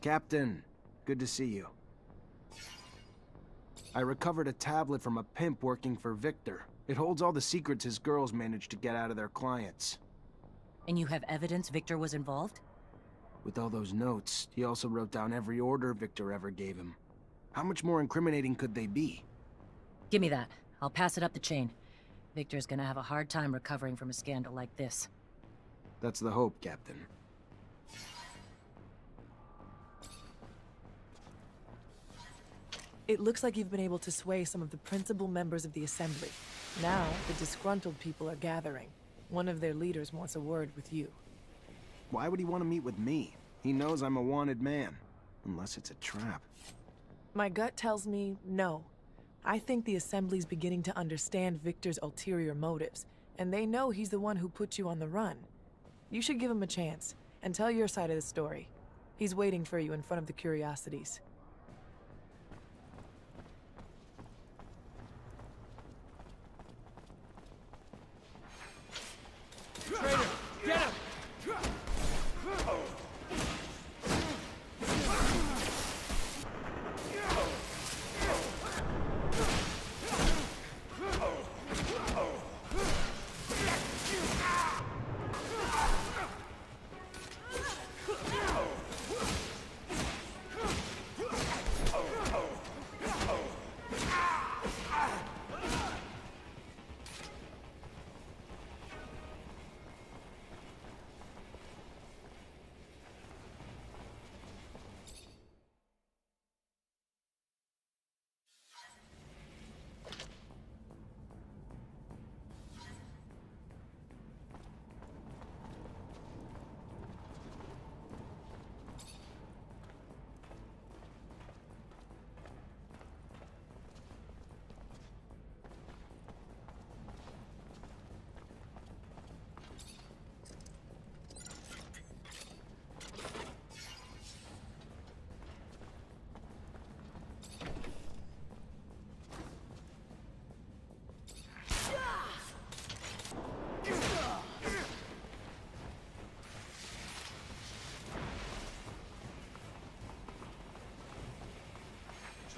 Captain, good to see you. I recovered a tablet from a pimp working for Victor. It holds all the secrets his girls managed to get out of their clients. And you have evidence Victor was involved? With all those notes, he also wrote down every order Victor ever gave him. How much more incriminating could they be? Give me that. I'll pass it up the chain. Victor's gonna have a hard time recovering from a scandal like this. That's the hope, Captain. It looks like you've been able to sway some of the principal members of the Assembly. Now, the disgruntled people are gathering. One of their leaders wants a word with you. Why would he want to meet with me? He knows I'm a wanted man. Unless it's a trap. My gut tells me no. I think the Assembly's beginning to understand Victor's ulterior motives, and they know he's the one who put you on the run. You should give him a chance, and tell your side of the story. He's waiting for you in front of the Curiosities. Traitor, get him!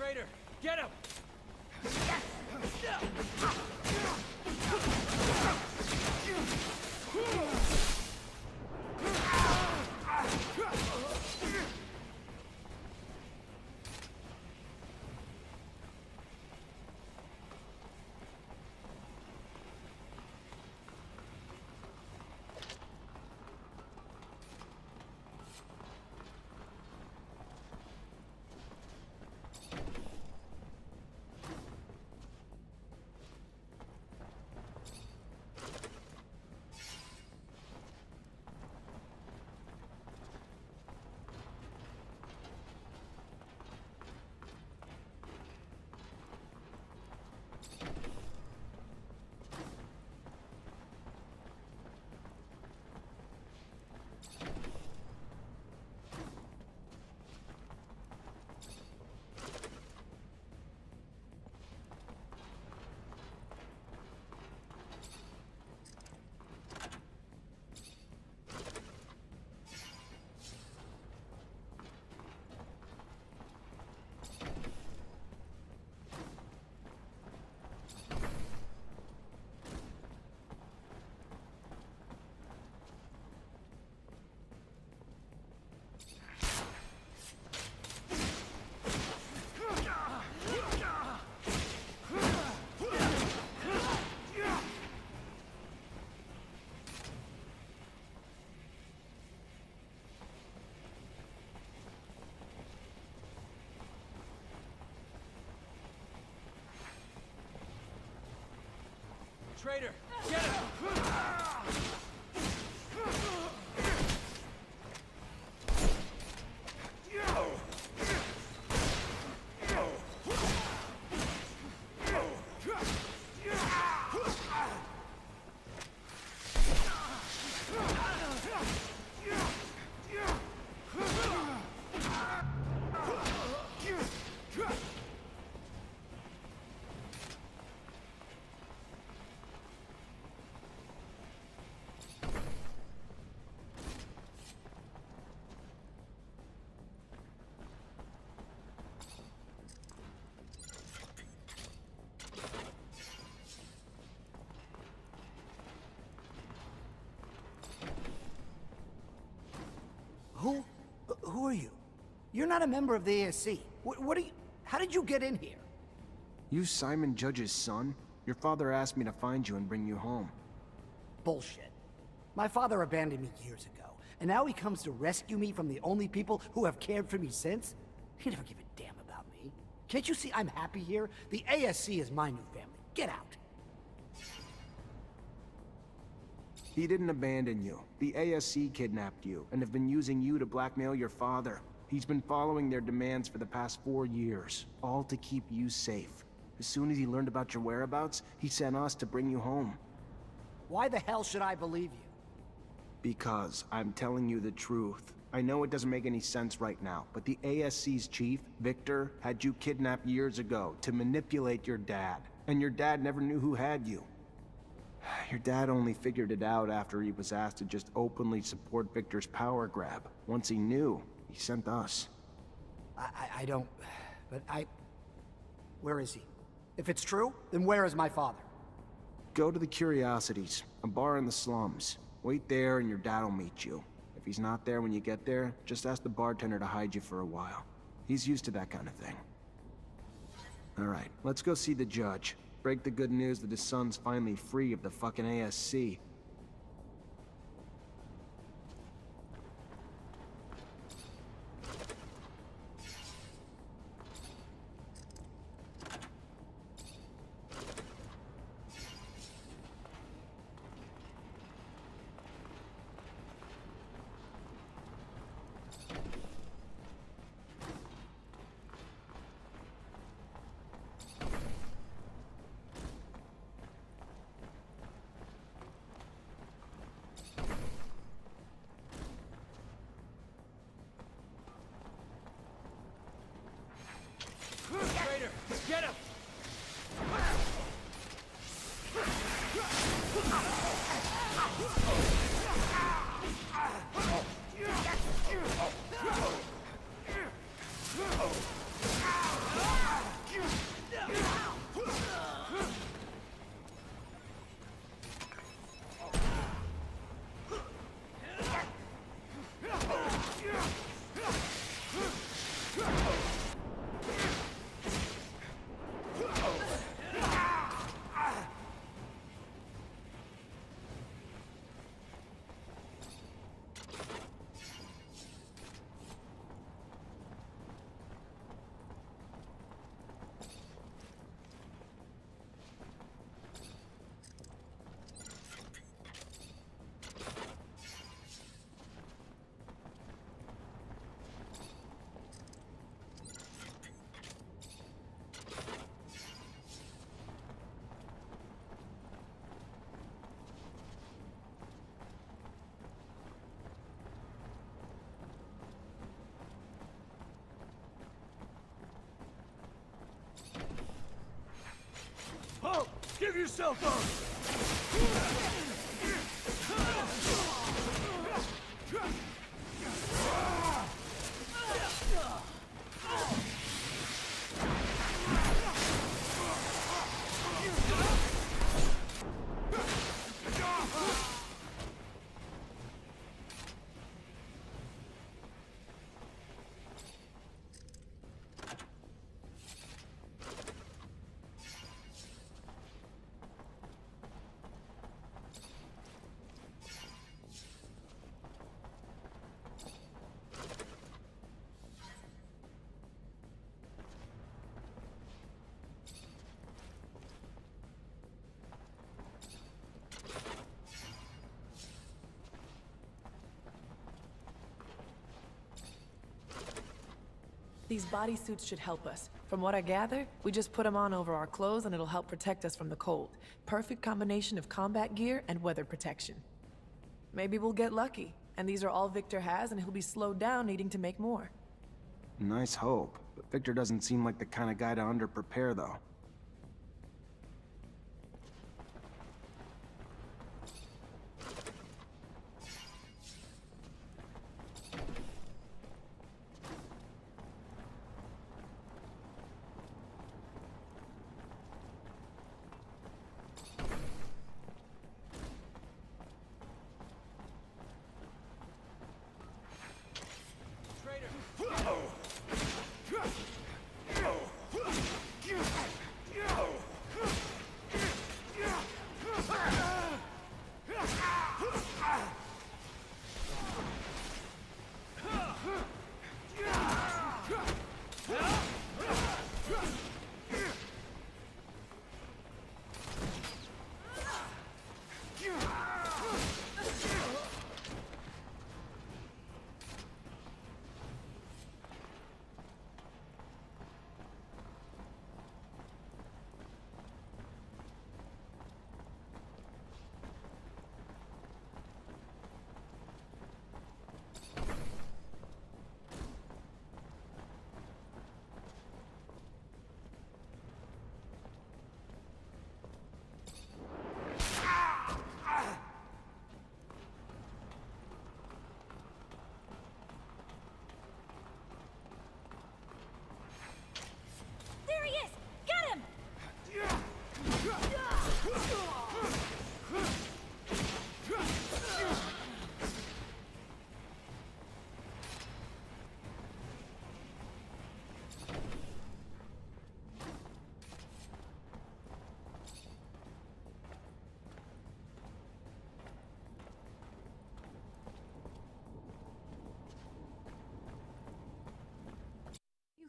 Traitor, get him! Traitor, get him! You're not a member of the ASC. What are you... How did you get in here? You Simon Judge's son? Your father asked me to find you and bring you home. Bullshit. My father abandoned me years ago, and now he comes to rescue me from the only people who have cared for me since? He never gave a damn about me. Can't you see I'm happy here? The ASC is my new family. Get out. He didn't abandon you. The ASC kidnapped you, and have been using you to blackmail your father. He's been following their demands for the past 4 years, all to keep you safe. As soon as he learned about your whereabouts, he sent us to bring you home. Why the hell should I believe you? Because I'm telling you the truth. I know it doesn't make any sense right now, but the ASC's chief, Victor, had you kidnapped years ago to manipulate your dad. And your dad never knew who had you. Your dad only figured it out after he was asked to just openly support Victor's power grab. Once he knew, he sent us. I don't... But where is he? If it's true, then where is my father? Go to the Curiosities, a bar in the slums. Wait there and your dad'll meet you. If he's not there when you get there, just ask the bartender to hide you for a while. He's used to that kind of thing. Alright, let's go see the judge. Break the good news that his son's finally free of the fucking ASC. Traitor, get him! Oh, give yourself up! These bodysuits should help us. From what I gather, we just put them on over our clothes and it'll help protect us from the cold. Perfect combination of combat gear and weather protection. Maybe we'll get lucky, and these are all Victor has and he'll be slowed down needing to make more. Nice hope, but Victor doesn't seem like the kind of guy to under-prepare, though.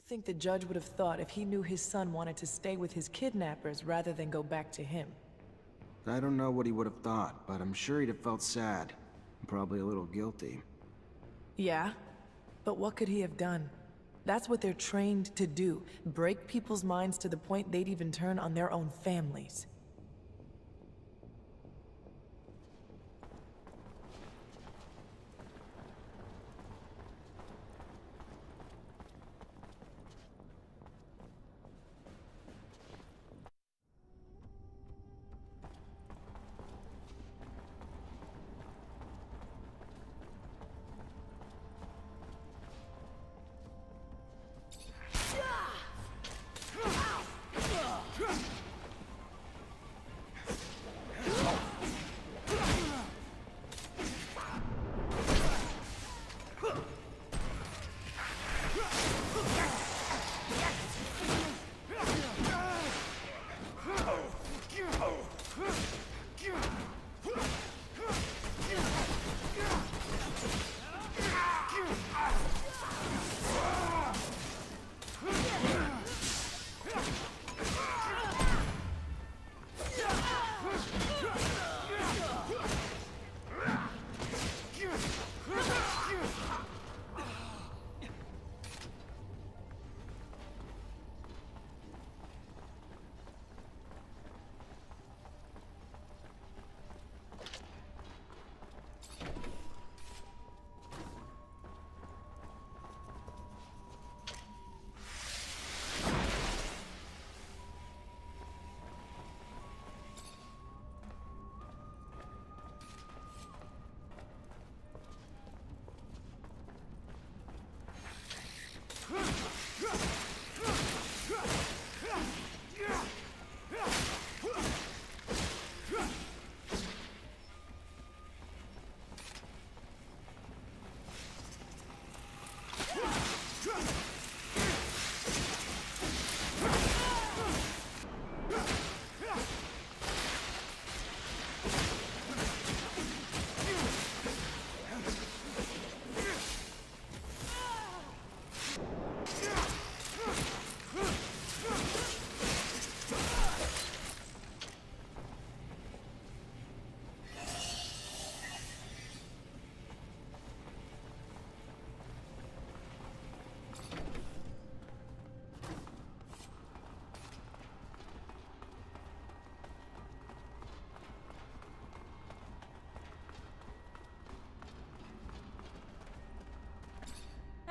think the judge would have thought if he knew his son wanted to stay with his kidnappers rather than go back to him? I don't know what he would have thought, but I'm sure he'd have felt sad. And probably a little guilty. Yeah? But what could he have done? That's what they're trained to do. Break people's minds to the point they'd even turn on their own families.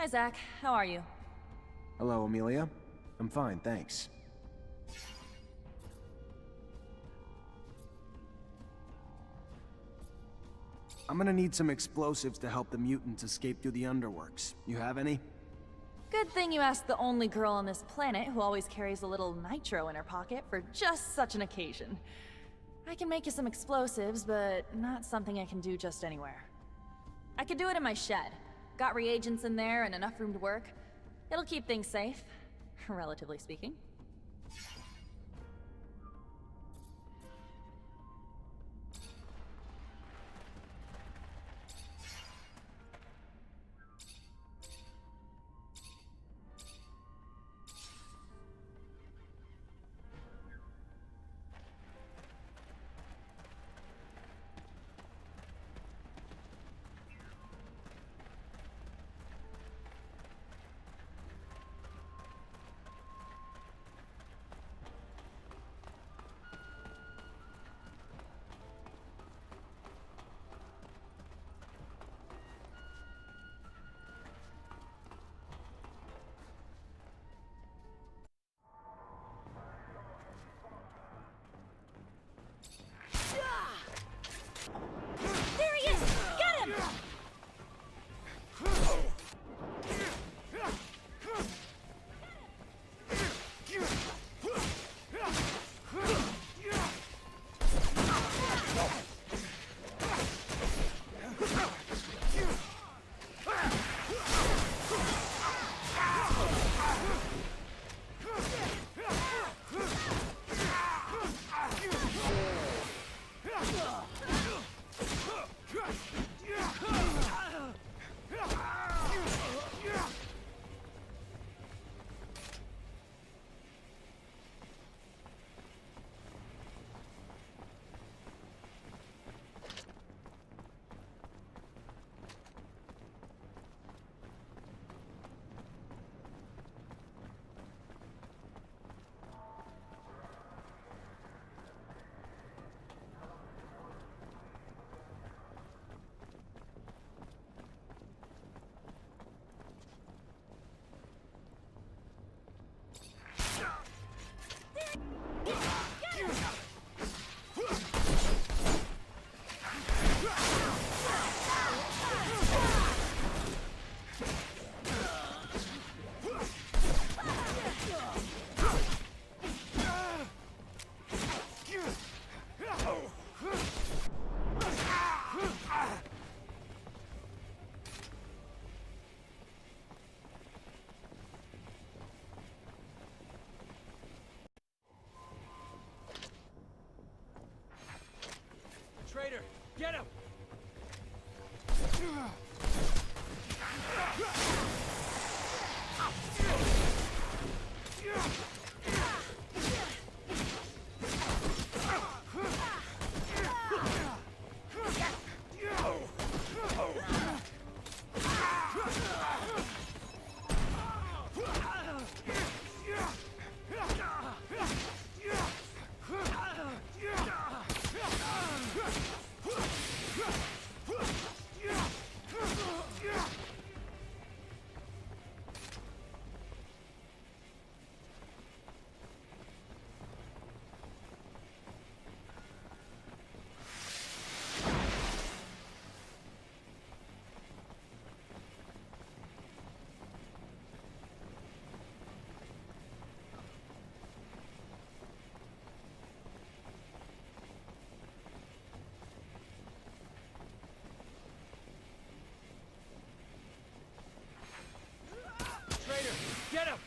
Hi, Zach. How are you? Hello, Amelia. I'm fine, thanks. I'm gonna need some explosives to help the mutants escape through the underworks. You have any? Good thing you asked the only girl on this planet who always carries a little nitro in her pocket for just such an occasion. I can make you some explosives, but not something I can do just anywhere. I could do it in my shed. Got reagents in there and enough room to work. It'll keep things safe, relatively speaking. Get him!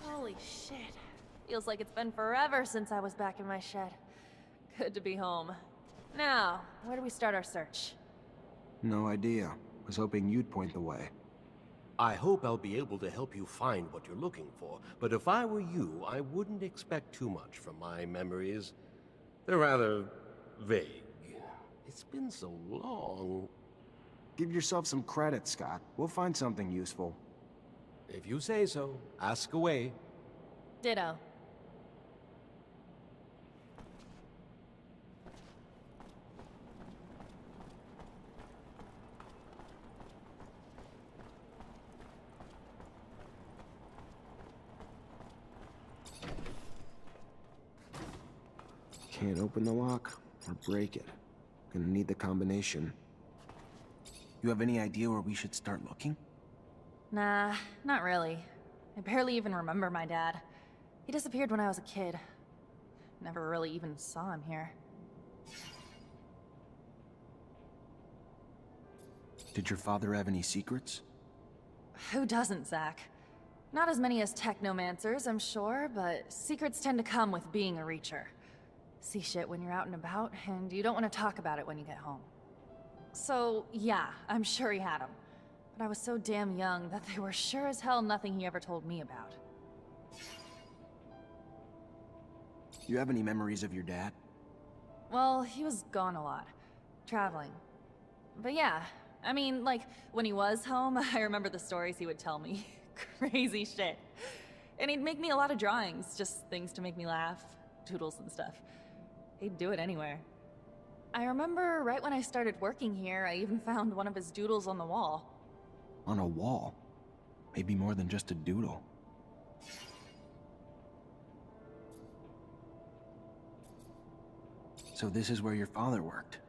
Holy shit. Feels like it's been forever since I was back in my shed. Good to be home. Now, where do we start our search? No idea. Was hoping you'd point the way. I hope I'll be able to help you find what you're looking for, but if I were you, I wouldn't expect too much from my memories. They're rather vague. It's been so long. Give yourself some credit, Scott. We'll find something useful. If you say so, ask away. Ditto. Can't open the lock or break it. Gonna need the combination. You have any idea where we should start looking? Nah, not really. I barely even remember my dad. He disappeared when I was a kid. Never really even saw him here. Did your father have any secrets? Who doesn't, Zach? Not as many as technomancers, I'm sure, but secrets tend to come with being a reacher. See shit when you're out and about, and you don't want to talk about it when you get home. So, yeah, I'm sure he had them. But I was so damn young that they were sure as hell nothing he ever told me about. You have any memories of your dad? Well, he was gone a lot. Traveling. But yeah, I mean, like, when he was home, I remember the stories he would tell me. Crazy shit. And he'd make me a lot of drawings, just things to make me laugh, doodles and stuff. He'd do it anywhere. I remember right when I started working here, I even found one of his doodles on the wall. On a wall? Maybe more than just a doodle. So this is where your father worked?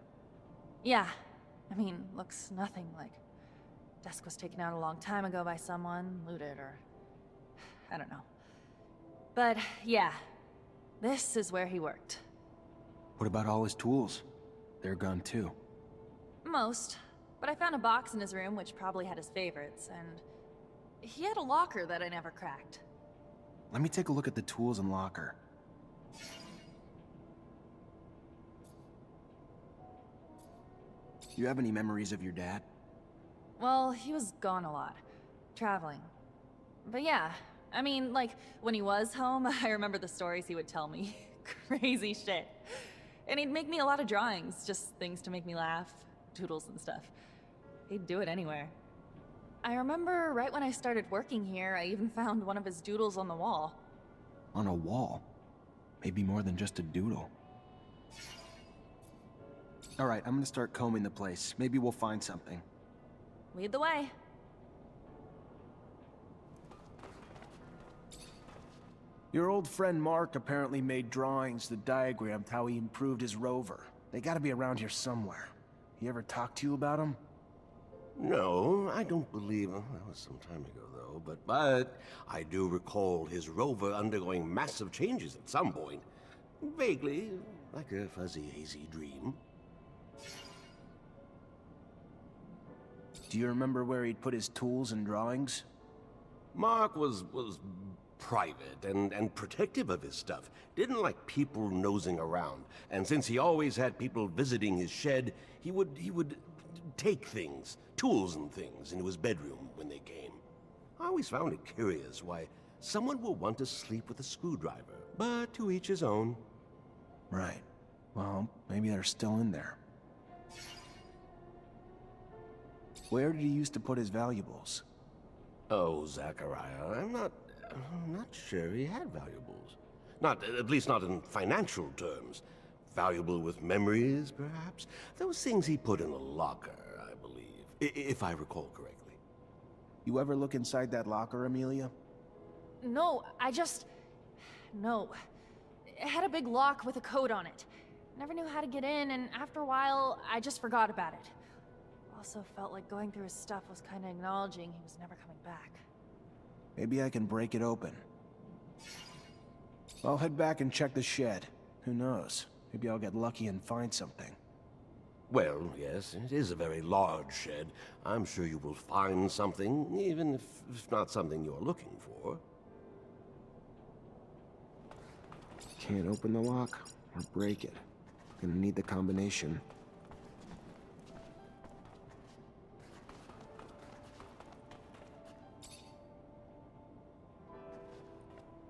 Yeah. I mean, looks nothing like... Desk was taken out a long time ago by someone, looted, or... I don't know. But, yeah. This is where he worked. What about all his tools? They're gone too. Most. But I found a box in his room which probably had his favorites, and... he had a locker that I never cracked. Let me take a look at the tools and locker. You have any memories of your dad? Well, he was gone a lot. Traveling. But yeah, I mean, like, when he was home, I remember the stories he would tell me. Crazy shit. And he'd make me a lot of drawings, just things to make me laugh, doodles and stuff. He'd do it anywhere. I remember right when I started working here, I even found one of his doodles on the wall. On a wall? Maybe more than just a doodle. Alright, I'm gonna start combing the place. Maybe we'll find something. Lead the way. Your old friend Mark apparently made drawings that diagrammed how he improved his rover. They gotta be around here somewhere. He ever talk to you about them? No, I don't believe him. That was some time ago, though. But I do recall his rover undergoing massive changes at some point. Vaguely, like a fuzzy, hazy dream. Do you remember where he'd put his tools and drawings? Mark was private and protective of his stuff. Didn't like people nosing around. And since he always had people visiting his shed, he would take things, tools and things, into his bedroom when they came. I always found it curious why someone would want to sleep with a screwdriver, but to each his own. Right. Well, maybe they're still in there. Where did he used to put his valuables? Oh, Zachariah, I'm not sure he had valuables. At least not in financial terms. Valuable with memories, perhaps? Those things he put in a locker, I believe, if I recall correctly. You ever look inside that locker, Amelia? No, No. It had a big lock with a code on it. Never knew how to get in, and after a while, I just forgot about it. Also felt like going through his stuff was kind of acknowledging he was never coming back. Maybe I can break it open. I'll head back and check the shed. Who knows? Maybe I'll get lucky and find something. Well, yes, it is a very large shed. I'm sure you will find something, even if not something you're looking for. Can't open the lock or break it. Gonna need the combination.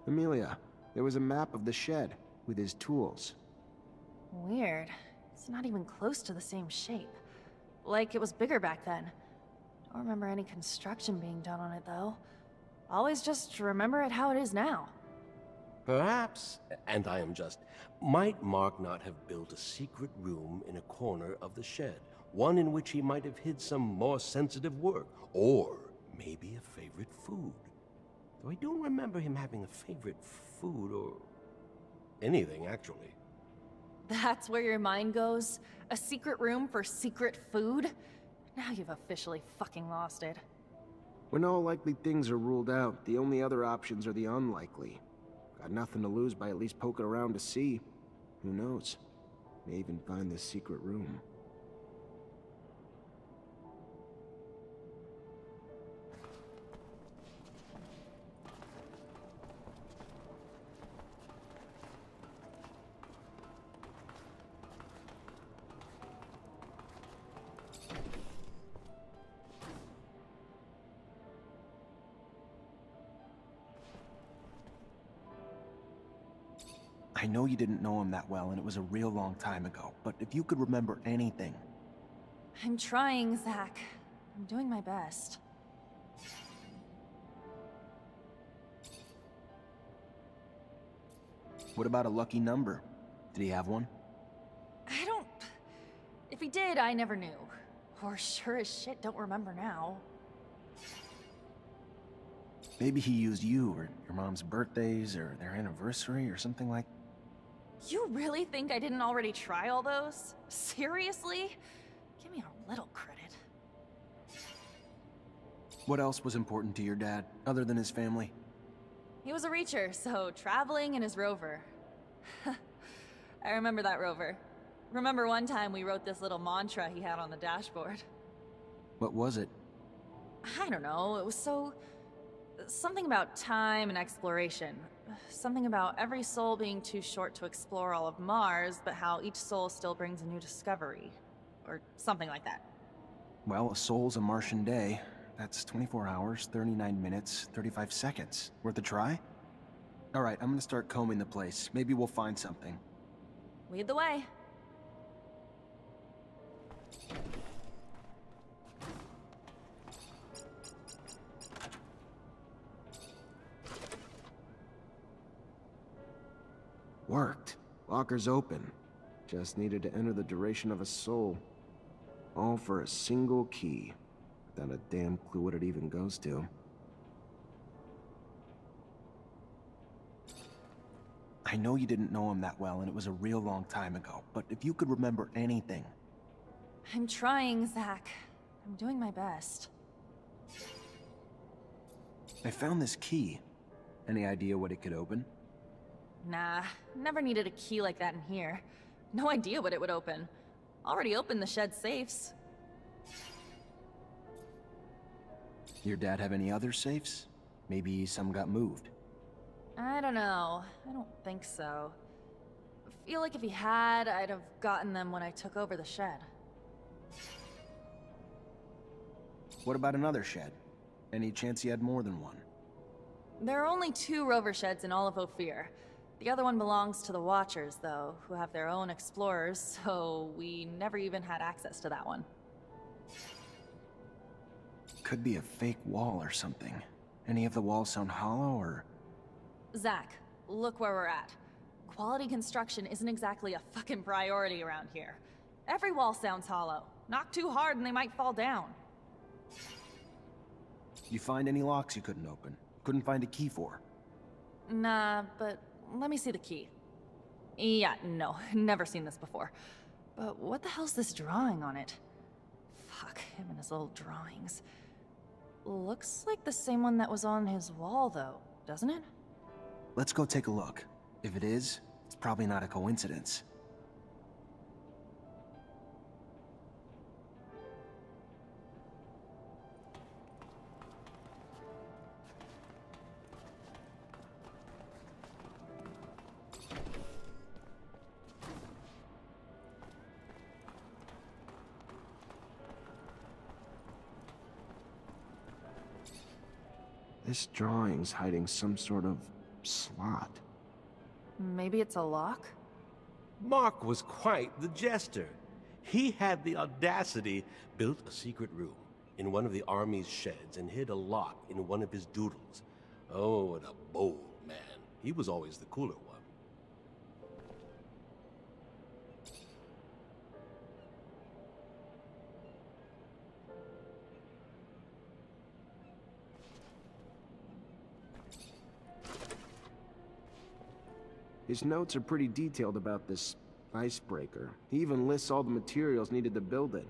Amelia, there was a map of the shed with his tools. Weird. It's not even close to the same shape. Like it was bigger back then. Don't remember any construction being done on it, though. Always just remember it how it is now. Perhaps, and I am just, might Mark not have built a secret room in a corner of the shed? One in which he might have hid some more sensitive work, or maybe a favorite food. Though I don't remember him having a favorite food or anything, actually. That's where your mind goes? A secret room for secret food? Now you've officially fucking lost it. When all likely things are ruled out, the only other options are the unlikely. Got nothing to lose by at least poking around to see. Who knows? May even find this secret room. I know you didn't know him that well, and it was a real long time ago, but if you could remember anything... I'm trying, Zach. I'm doing my best. What about a lucky number? Did he have one? I don't... If he did, I never knew. Or sure as shit don't remember now. Maybe he used you, or your mom's birthdays, or their anniversary, or something like... You really think I didn't already try all those? Seriously? Give me a little credit. What else was important to your dad, other than his family? He was a reacher, so traveling in his rover. I remember that rover. Remember one time we wrote this little mantra he had on the dashboard. What was it? I don't know, it was so... something about time and exploration. Something about every soul being too short to explore all of Mars, but how each soul still brings a new discovery. Or something like that. Well, a soul's a Martian day. That's 24 hours, 39 minutes, 35 seconds. Worth a try? Alright, I'm gonna start combing the place. Maybe we'll find something. Lead the way. Worked. Locker's open. Just needed to enter the duration of a soul. All for a single key. Without a damn clue what it even goes to. I know you didn't know him that well, and it was a real long time ago, but if you could remember anything... I'm trying, Zach. I'm doing my best. I found this key. Any idea what it could open? Nah, never needed a key like that in here. No idea what it would open. Already opened the shed safes. Your dad have any other safes? Maybe some got moved. I don't know. I don't think so. I feel like if he had, I'd have gotten them when I took over the shed. What about another shed? Any chance he had more than one? There are only 2 rover sheds in all of Ophir. The other one belongs to the Watchers, though, who have their own explorers, so we never even had access to that one. Could be a fake wall or something. Any of the walls sound hollow, or...? Zach, look where we're at. Quality construction isn't exactly a fucking priority around here. Every wall sounds hollow. Knock too hard and they might fall down. You find any locks you couldn't open? Couldn't find a key for? Nah, but let me see the key. Yeah, no, never seen this before. But what the hell's this drawing on it? Fuck, him and his little drawings. Looks like the same one that was on his wall, though, doesn't it? Let's go take a look. If it is, it's probably not a coincidence. This drawing's hiding some sort of slot. Maybe it's a lock? Mark was quite the jester. He had the audacity, built a secret room in one of the army's sheds and hid a lock in one of his doodles. Oh, what a bold man. He was always the cooler one. His notes are pretty detailed about this icebreaker. He even lists all the materials needed to build it.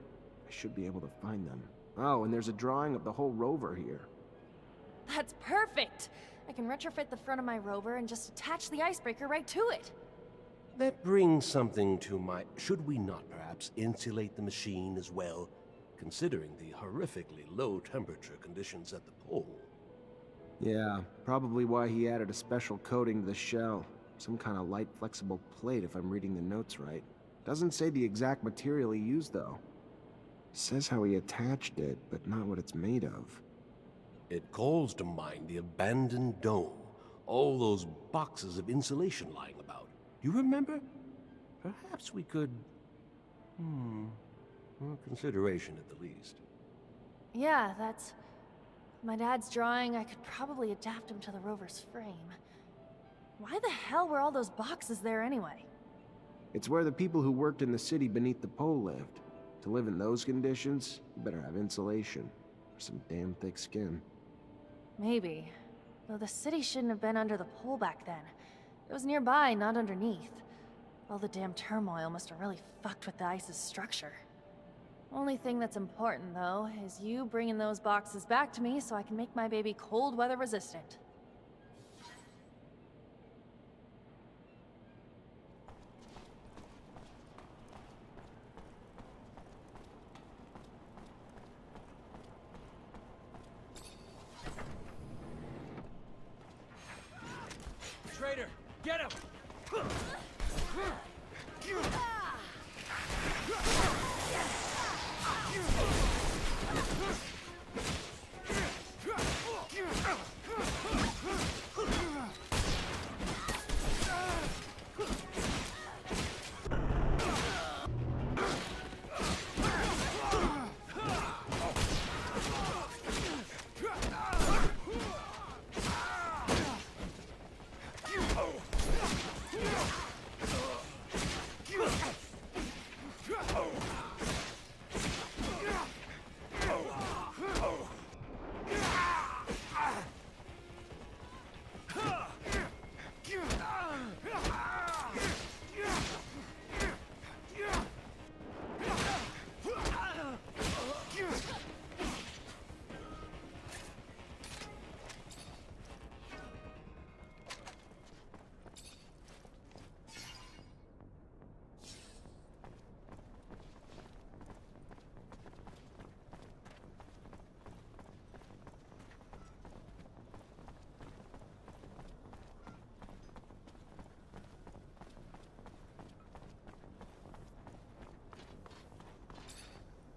I should be able to find them. Oh, and there's a drawing of the whole rover here. That's perfect! I can retrofit the front of my rover and just attach the icebreaker right to it. That brings something to my... Should we not perhaps insulate the machine as well, considering the horrifically low temperature conditions at the pole? Yeah, probably why he added a special coating to the shell. Some kind of light, flexible plate, if I'm reading the notes right. Doesn't say the exact material he used, though. Says how he attached it, but not what it's made of. It calls to mind the abandoned dome. All those boxes of insulation lying about. You remember? Perhaps we could... well, consideration at the least. Yeah, that's... my dad's drawing. I could probably adapt him to the rover's frame. Why the hell were all those boxes there anyway? It's where the people who worked in the city beneath the pole lived. To live in those conditions, you better have insulation. Or some damn thick skin. Maybe. Though the city shouldn't have been under the pole back then. It was nearby, not underneath. All the damn turmoil must have really fucked with the ice's structure. Only thing that's important, though, is you bringing those boxes back to me so I can make my baby cold weather resistant. Traitor, get him!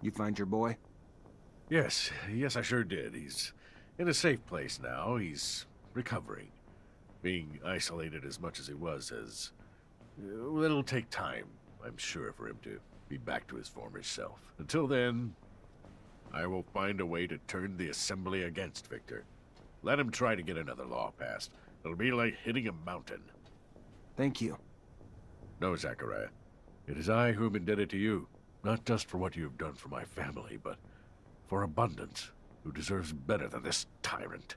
You find your boy? Yes, I sure did. He's in a safe place now. He's recovering. Being isolated as much as he was well, it'll take time, I'm sure, for him to be back to his former self. Until then, I will find a way to turn the Assembly against Victor. Let him try to get another law passed. It'll be like hitting a mountain. Thank you. No, Zachariah. It is I who am indebted to you, not just for what you have done for my family, but for Abundance, who deserves better than this tyrant.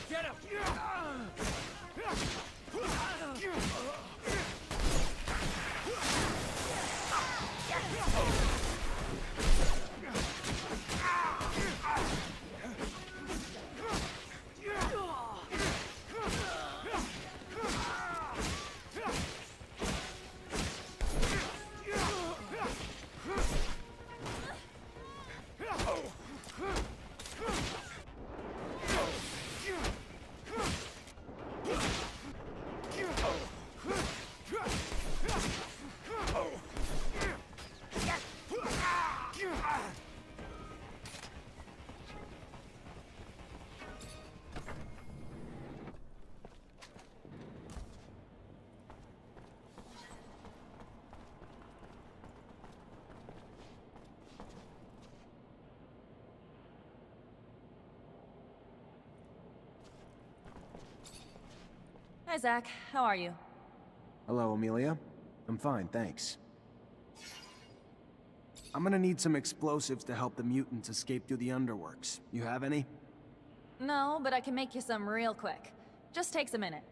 Get him! Hi, Zach. How are you? Hello, Amelia. I'm fine, thanks. I'm gonna need some explosives to help the mutants escape through the underworks. You have any? No, but I can make you some real quick. Just takes a minute.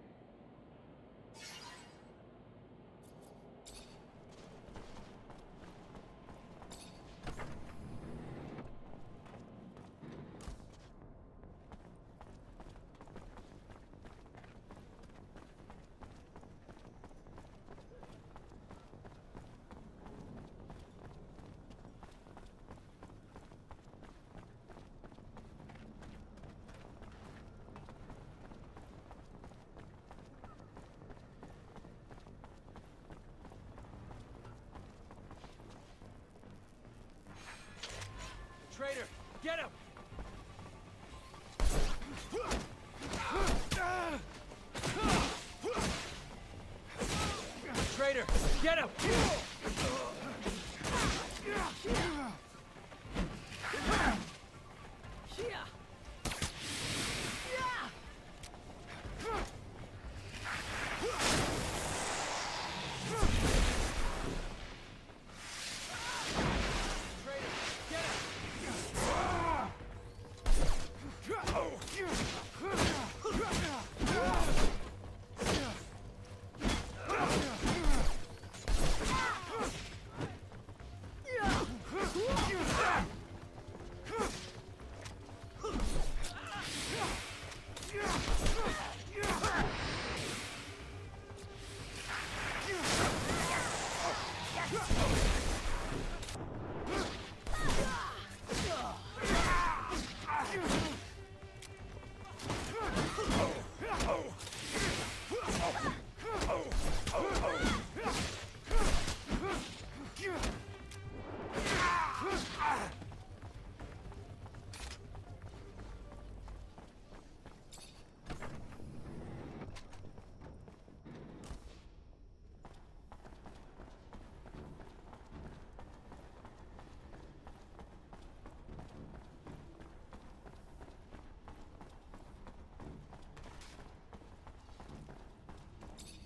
Traitor, get him! Traitor, get him!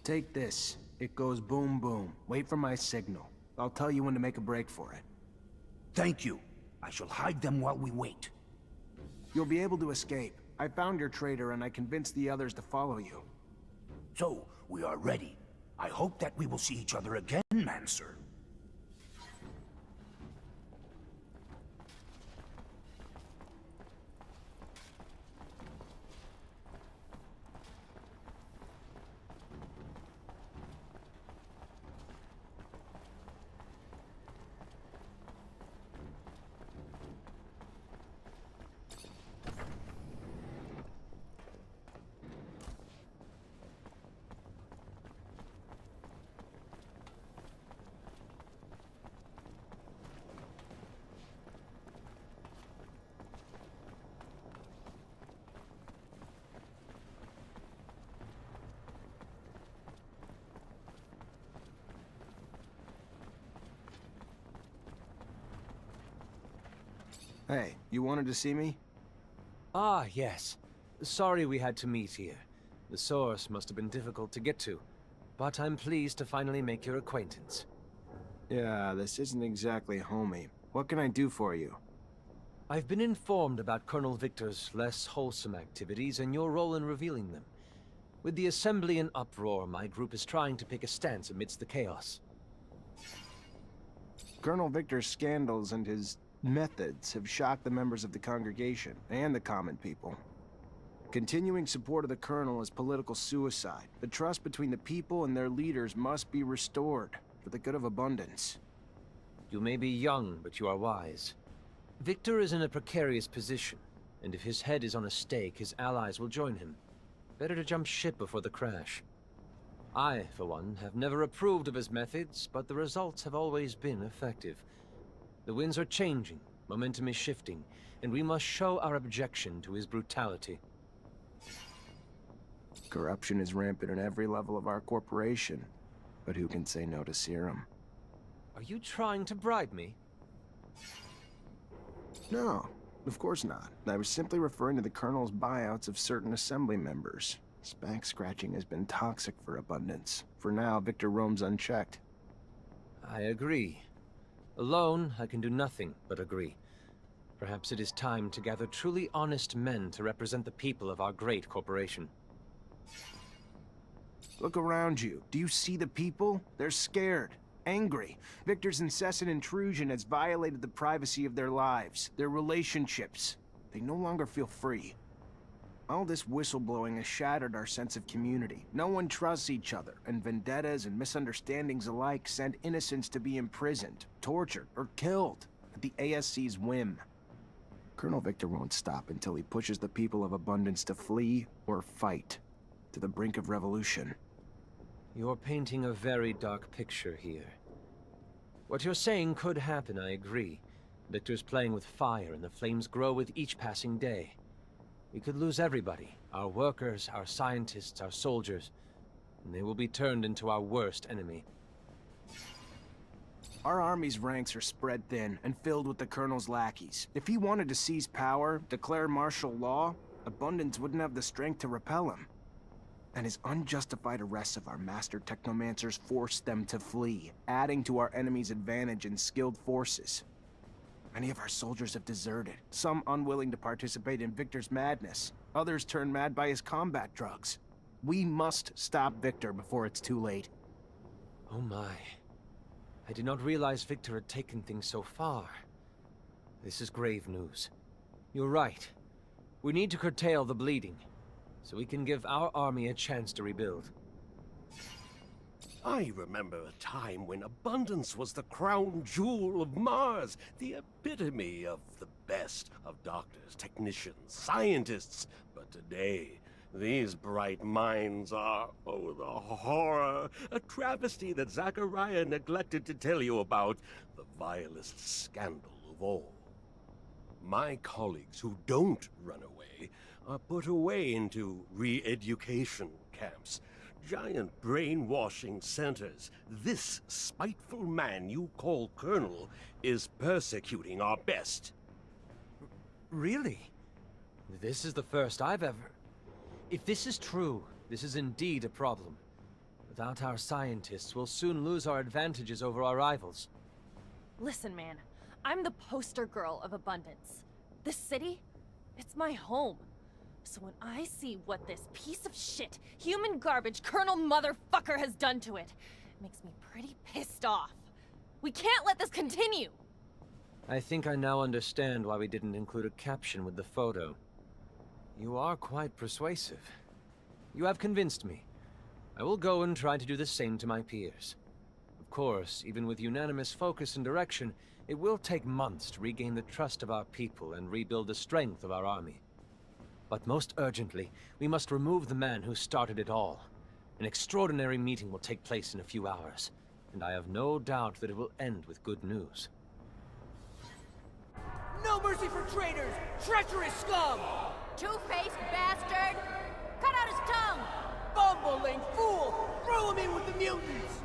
Take this. It goes boom boom. Wait for my signal. I'll tell you when to make a break for it. Thank you. I shall hide them while we wait. You'll be able to escape. I found your traitor and I convinced the others to follow you. So, we are ready. I hope that we will see each other again, Mancer. Hey, you wanted to see me? Ah, yes. Sorry we had to meet here. The source must have been difficult to get to, but I'm pleased to finally make your acquaintance. Yeah, this isn't exactly homey. What can I do for you? I've been informed about Colonel Victor's less wholesome activities and your role in revealing them. With the assembly in uproar, my group is trying to pick a stance amidst the chaos. Colonel Victor's scandals and his methods have shocked the members of the congregation and the common people. Continuing support of the Colonel is political suicide. The trust between the people and their leaders must be restored for the good of abundance. You may be young, but you are wise. Victor is in a precarious position, and if his head is on a stake, his allies will join him. Better to jump ship before the crash. I, for one, have never approved of his methods, but the results have always been effective. The winds are changing, momentum is shifting, and we must show our objection to his brutality. Corruption is rampant at every level of our corporation, but who can say no to serum? Are you trying to bribe me? No, of course not. I was simply referring to the Colonel's buyouts of certain assembly members. Back scratching has been toxic for abundance. For now, Victor roams unchecked. I agree. Alone, I can do nothing but agree. Perhaps it is time to gather truly honest men to represent the people of our great corporation. Look around you. Do you see the people? They're scared, angry. Victor's incessant intrusion has violated the privacy of their lives, their relationships. They no longer feel free. All this whistleblowing has shattered our sense of community. No one trusts each other, and vendettas and misunderstandings alike send innocents to be imprisoned, tortured, or killed at the ASC's whim. Colonel Victor won't stop until he pushes the people of Abundance to flee or fight to the brink of revolution. You're painting a very dark picture here. What you're saying could happen, I agree. Victor's playing with fire, and the flames grow with each passing day. We could lose everybody, our workers, our scientists, our soldiers, and they will be turned into our worst enemy. Our army's ranks are spread thin and filled with the Colonel's lackeys. If he wanted to seize power, declare martial law, Abundance wouldn't have the strength to repel him. And his unjustified arrests of our master technomancers forced them to flee, adding to our enemy's advantage in skilled forces. Many of our soldiers have deserted, some unwilling to participate in Victor's madness. Others turned mad by his combat drugs. We must stop Victor before it's too late. Oh my. I did not realize Victor had taken things so far. This is grave news. You're right. We need to curtail the bleeding, so we can give our army a chance to rebuild. I remember a time when Abundance was the crown jewel of Mars, the epitome of the best of doctors, technicians, scientists. But today, these bright minds are, oh, the horror, a travesty that Zachariah neglected to tell you about, the vilest scandal of all. My colleagues who don't run away are put away into re-education camps, giant brainwashing centers. This spiteful man you call Colonel is persecuting our best. Really? This is the first I've ever... If this is true, this is indeed a problem. Without our scientists, we'll soon lose our advantages over our rivals. Listen, man, I'm the poster girl of abundance. This city, it's my home. So when I see what this piece of shit, human garbage Colonel Motherfucker has done to it, it makes me pretty pissed off. We can't let this continue! I think I now understand why we didn't include a caption with the photo. You are quite persuasive. You have convinced me. I will go and try to do the same to my peers. Of course, even with unanimous focus and direction, it will take months to regain the trust of our people and rebuild the strength of our army. But most urgently, we must remove the man who started it all. An extraordinary meeting will take place in a few hours, and I have no doubt that it will end with good news. No mercy for traitors! Treacherous scum! Two-faced bastard! Cut out his tongue! Bumbling fool! Throw him in with the mutants!